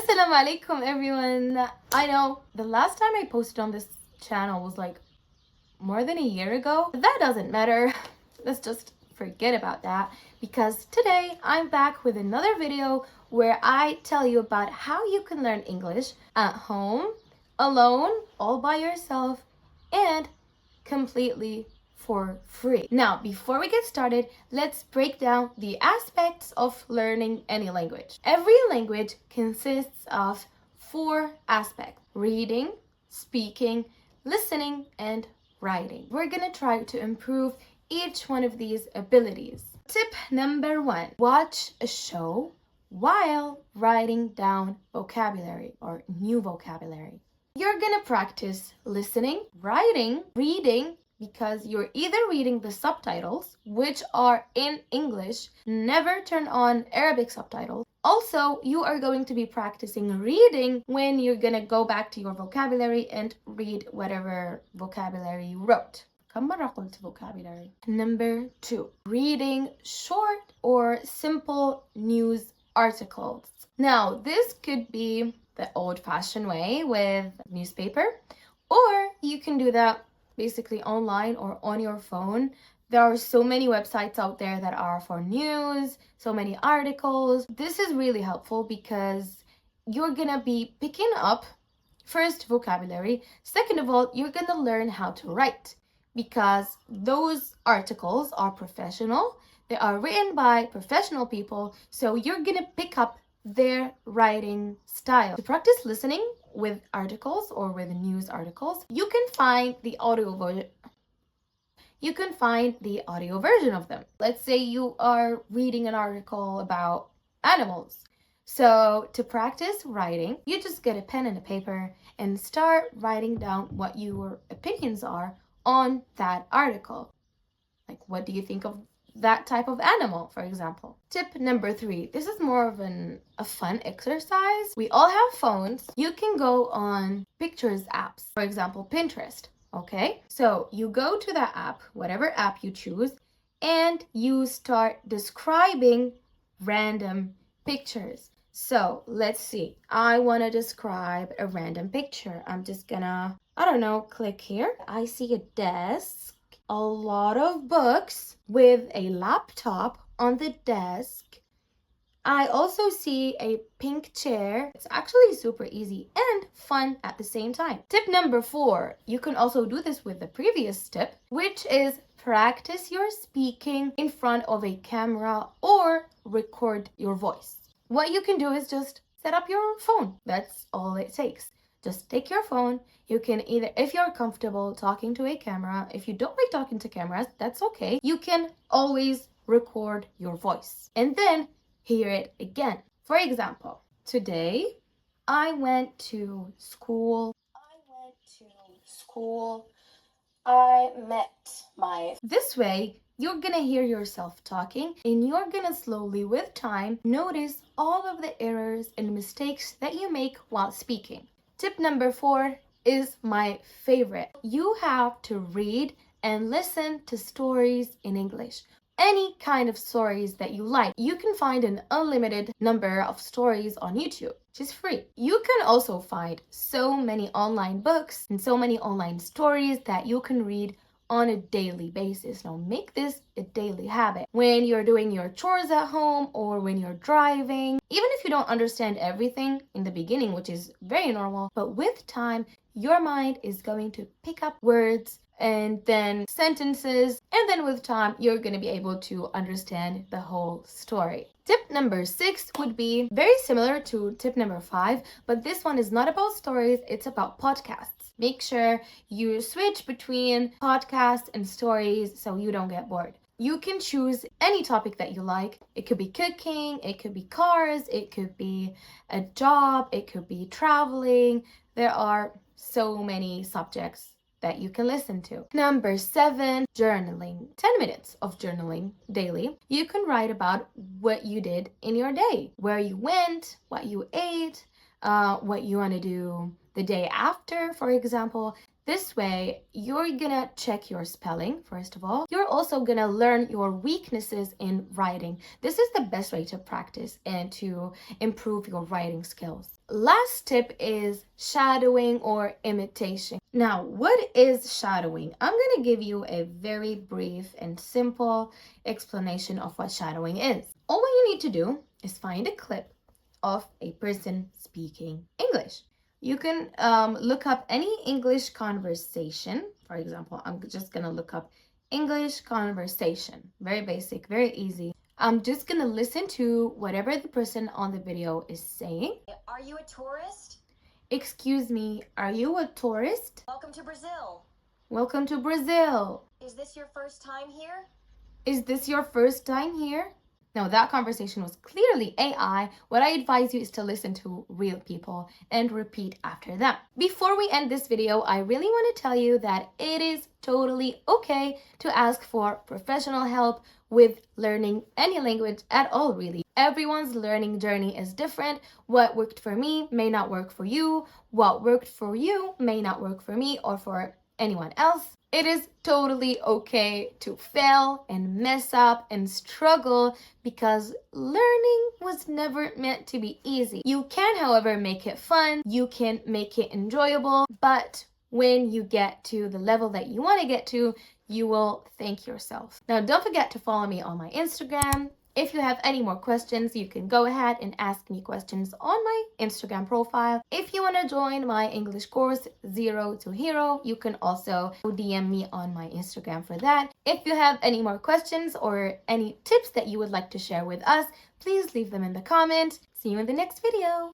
Assalamu alaikum everyone. I know the last time I posted on this channel was like more than a year ago. But that doesn't matter. Let's just forget about that, because today I'm back with another video where I tell you about how you can learn English at home, alone, all by yourself, and completely for free. Now, before we get started, let's break down the aspects of learning any language. Every language consists of 4 aspects: reading, speaking, listening, and writing. We're gonna try to improve each one of these abilities. Tip number 1, watch a show while writing down vocabulary or new vocabulary. You're gonna practice listening, writing, reading, because you're either reading the subtitles, which are in English. Never turn on Arabic subtitles. Also, you are going to be practicing reading when you're gonna go back to your vocabulary and read whatever vocabulary you wrote. كم مرة قلت vocabulary? Number 2, reading short or simple news articles. Now, this could be the old-fashioned way with newspaper, or you can do that basically online or on your phone. There are so many websites out there that are for news, so many articles. This is really helpful because you're gonna be picking up first vocabulary. Second of all, you're gonna learn how to write, because those articles are professional. They are written by professional people, so you're gonna pick up their writing style. To practice listening with articles or with news articles, you can find the audio version of them. Let's say you are reading an article about animals. So to practice writing, you just get a pen and a paper and start writing down what your opinions are on that article. Like, what do you think of that type of animal, for example? Tip number 3. This is more of a fun exercise. We all have phones. You can go on pictures apps, for example, Pinterest. Okay, so you go to that app, whatever app you choose, and you start describing random pictures. So let's see. I want to describe a random picture. I'm just gonna, click here. I see a desk, a lot of books with a laptop on the desk. I also see a pink chair. It's actually super easy and fun at the same time. Tip number 4, you can also do this with the previous tip, which is practice your speaking in front of a camera or record your voice. What you can do is just set up your phone. That's all it takes. Just take your phone. You can either, if you're comfortable talking to a camera, if you don't like talking to cameras, that's okay. You can always record your voice and then hear it again. For example, today I went to school. I met my... This way, you're gonna hear yourself talking, and you're gonna slowly, with time, notice all of the errors and mistakes that you make while speaking. Tip number 4 is my favorite. You have to read and listen to stories in English. Any kind of stories that you like. You can find an unlimited number of stories on YouTube, which is free. You can also find so many online books and so many online stories that you can read on a daily basis. Now make this a daily habit. When you're doing your chores at home or when you're driving, even if you don't understand everything in the beginning, which is very normal, but with time, your mind is going to pick up words and then sentences, and then with time, you're going to be able to understand the whole story. Tip number 6 would be very similar to tip number 5, but this one is not about stories, it's about podcasts. Make sure you switch between podcasts and stories so you don't get bored. You can choose any topic that you like. It could be cooking, it could be cars, it could be a job, it could be traveling. There are so many subjects that you can listen to. Number 7, journaling. 10 minutes of journaling daily. You can write about what you did in your day, where you went, what you ate, what you want to do the day after, for example. This way, you're gonna check your spelling, first of all. You're also gonna learn your weaknesses in writing. This is the best way to practice and to improve your writing skills. Last tip is shadowing or imitation. Now, what is shadowing? I'm gonna give you a very brief and simple explanation of what shadowing is. All you need to do is find a clip of a person speaking English. You can look up any English conversation. For example, I'm just gonna look up English conversation. Very basic, very easy. I'm just gonna listen to whatever the person on the video is saying. Are you a tourist? Excuse me, are you a tourist? Welcome to Brazil. Welcome to Brazil. Is this your first time here? Is this your first time here? Now, that conversation was clearly AI. What I advise you is to listen to real people and repeat after them. Before we end this video, I really want to tell you that it is totally okay to ask for professional help with learning any language at all, really. Everyone's learning journey is different. What worked for me may not work for you. What worked for you may not work for me or for anyone else. It is totally okay to fail and mess up and struggle because learning was never meant to be easy. You can, however, make it fun. You can make it enjoyable. But when you get to the level that you want to get to, you will thank yourself. Now, don't forget to follow me on my Instagram. If you have any more questions, you can go ahead and ask me questions on my Instagram profile. If you want to join my English course, 0 to Hero, you can also DM me on my Instagram for that. If you have any more questions or any tips that you would like to share with us, please leave them in the comments. See you in the next video.